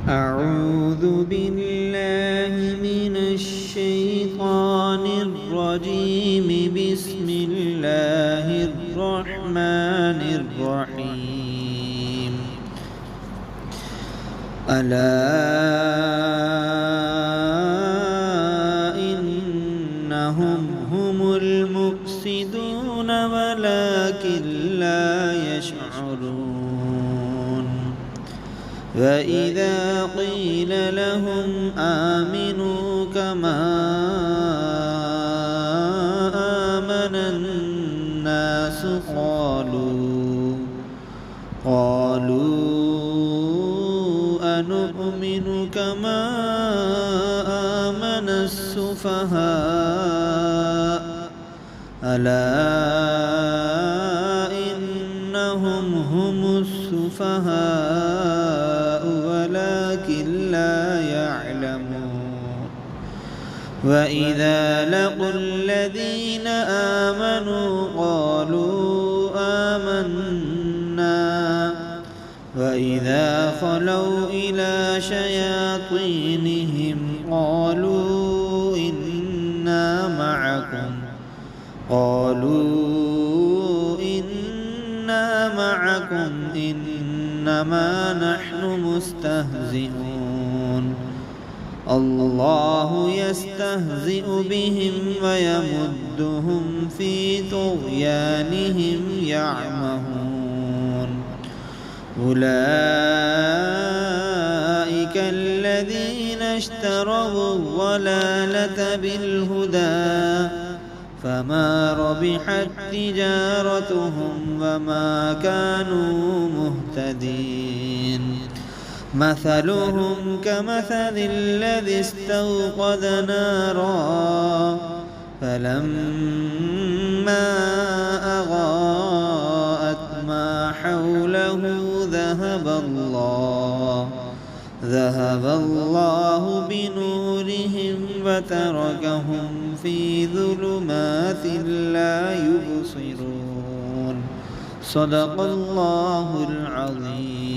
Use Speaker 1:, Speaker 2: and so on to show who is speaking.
Speaker 1: أعوذ بالله من الشيطان الرجيم. بسم الله الرحمن الرحيم. ألا إنهم هم المفسدون ولكن لا يشعرون. وإذا قيل لهم آمنوا كما آمن الناس قالوا أنؤمن كما آمن السفهاء ألا إنهم هم السفهاء ولكن لا يعلمون. وإذا لقوا الذين آمنوا قالوا آمنا وإذا خلوا إلى شياطينهم قالوا إنا معكم إنما نحن مستهزئون. الله يستهزئ بهم ويمدهم في طغيانهم يعمهون. أولئك الذين اشتروا الضلالة بالهدى فما ربحت تجارتهم وما كانوا مهتدين. مثلهم كمثل الذي استوقد نارا فلما أضاءت ما حوله ذهب الله بنورهم وتركهم في ظلمات لا يبصرون. صدق الله العظيم.